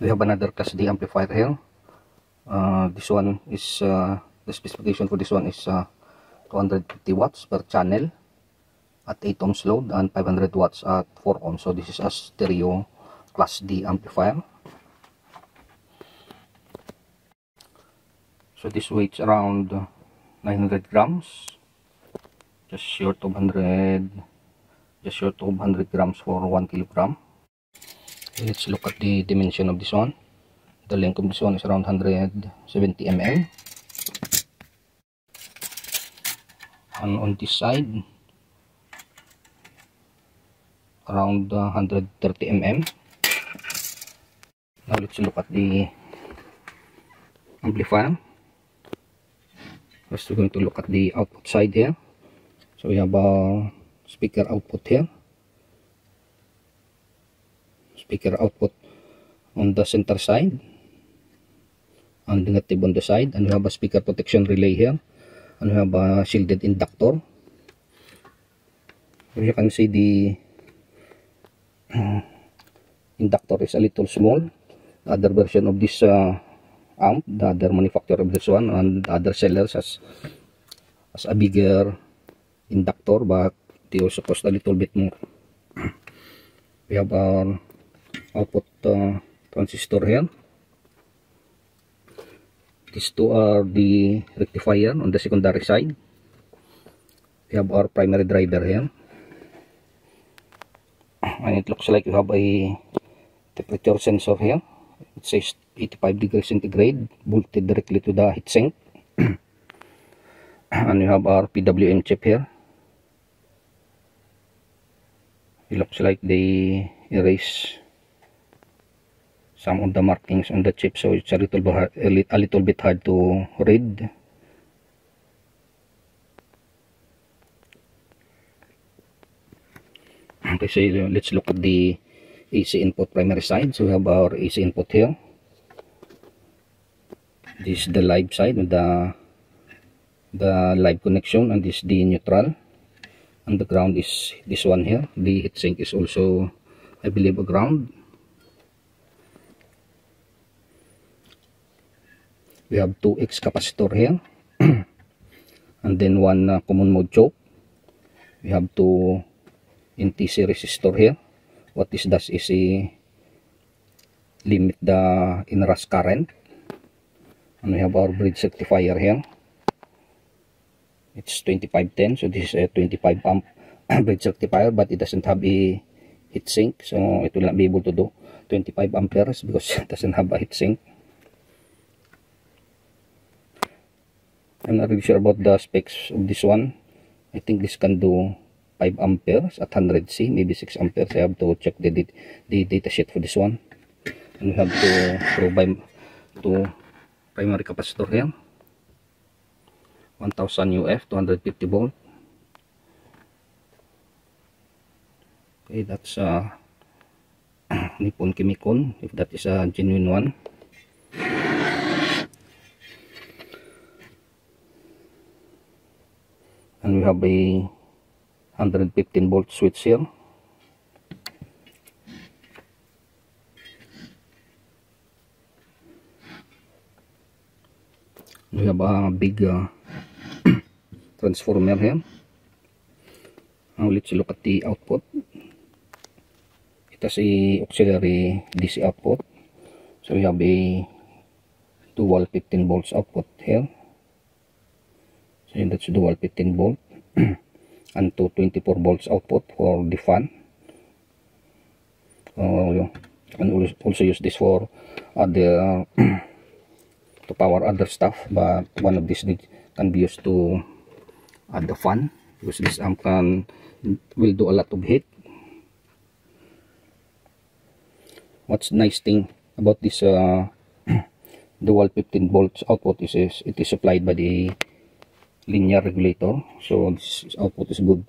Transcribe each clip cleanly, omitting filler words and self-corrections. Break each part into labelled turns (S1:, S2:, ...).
S1: We have another Class D amplifier here. This one is the specification for this one is 250 watts per channel at 8 ohms load and 500 watts at 4 ohms. So this is a stereo Class D amplifier. So this weighs around 900 grams, just short of 100 grams for 1 kilogram. Let's look at the dimension of this one. The length of this one is around 170 mm, and on this side around 130 mm. Now let's look at the amplifier. First we're going to look at the output side here. So we have a speaker output here, speaker output on the center side and negative on the side, and we have a speaker protection relay here, and we have a shielded inductor. As you can see, the inductor is a little small. The other version of this amp, the other manufacturer of this one and the other sellers has a bigger inductor, but they also cost a little bit more. We have our output transistor here. These two are the rectifier on the secondary side. We have our primary driver here, and it looks like you have a temperature sensor here. It says 85 degrees centigrade bolted directly to the heatsink. And you have our PWM chip here. It looks like they erase some of the markings on the chip, so it's a little bit hard to read. Okay, so let's look at the AC input primary side. So we have our AC input here. This is the live side with the live connection, and this is the neutral, and the ground is this one here. The heatsink is also, I believe, a ground. We have 2X capacitor here and then one common mode choke. We have 2 NTC resistor here. What this does is limit the inrush current. And we have our bridge rectifier here. It's 2510, so this is a 25 amp bridge rectifier, but it doesn't have a heatsink, so it will not be able to do 25 amperes because it doesn't have a heatsink. I'm not really sure about the specs of this one. I think this can do 5 amperes at 100C, maybe 6 amperes. I have to check the data sheet for this one. And we have to provide to primary capacitor here, 1000 UF, 250 volt. Okay, that's Nippon Chemicon, if that is a genuine one. And we have a 115 volt switch here. We have a big transformer here. Now let's look at the output. It has a auxiliary DC output. So we have a dual 15 volts output here. So that's dual 15 volt and 24 volts output for the fan. You can also use this for other to power other stuff, but one of these can be used to add the fan, because this amp will do a lot of heat. What's nice thing about this dual 15 volts output is it is supplied by the linear regulator, so this output is good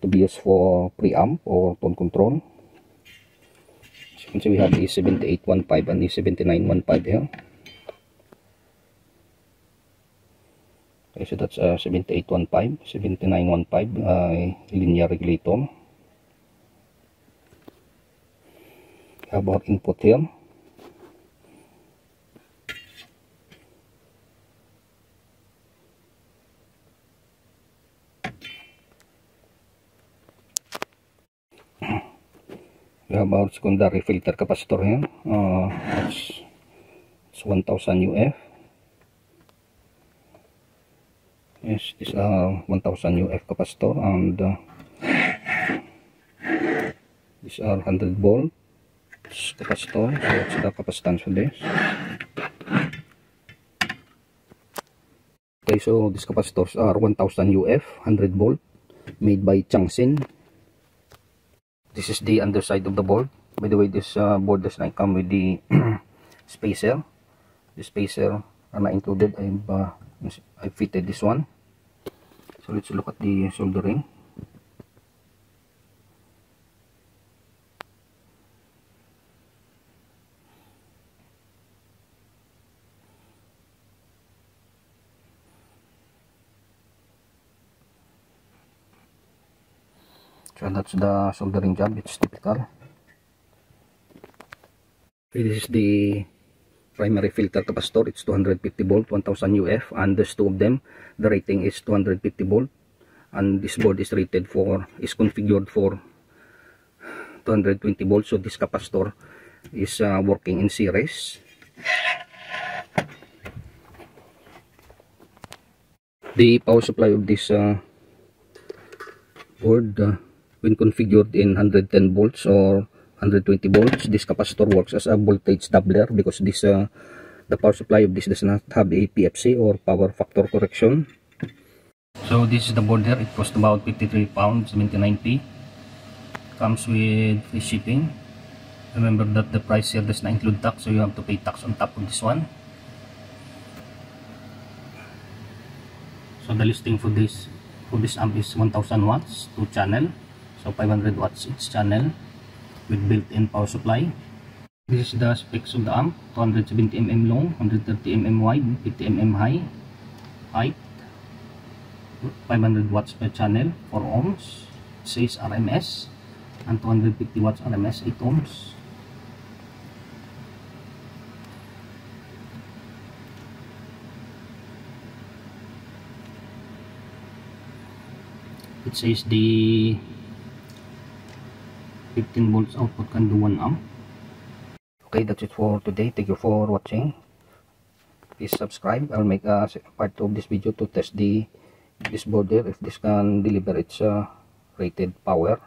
S1: to be used for preamp or tone control. So you can see we have the 7815 and the 7915 here. Okay, so that's 7815, 7915 linear regulator. We have our input here. about secondary filter capacitor here. It's 1000 UF. Yes, these are 1000 UF capacitor, and these are 100 volts capacitor. So what's the capacitance for this? Okay, so these capacitors are 1000 UF, 100 volt, made by Changsin. This is the underside of the board. By the way, this board does not come with the spacer. The spacer are not included. I fitted this one. So let's look at the soldering. So that's the soldering job. It's typical. Okay, this is the primary filter capacitor. It's 250 volt, 1000 UF, and there's two of them. The rating is 250 volt, and this board is configured for 220 volts. So this capacitor is working in series. The power supply of this board, when configured in 110 volts or 120 volts, this capacitor works as a voltage doubler, because this the power supply of this does not have a PFC or power factor correction. So this is the board there. It cost about 53 pounds, 70.90. Comes with free shipping. Remember that the price here does not include tax, so you have to pay tax on top of this one. So the listing for this amp is 1000 watts, 2 channel, so 500 watts each channel, with built-in power supply. This is the specs of the amp: 270 mm long, 130 mm wide, 50 mm high, height, 500 watts per channel, 4 ohms, it says RMS, and 250 watts RMS, 8 ohms. It says the 15 volts output can do 1 amp. Okay, that's it for today. Thank you for watching. Please subscribe. I'll make a part of this video to test this board there, if this can deliver its rated power.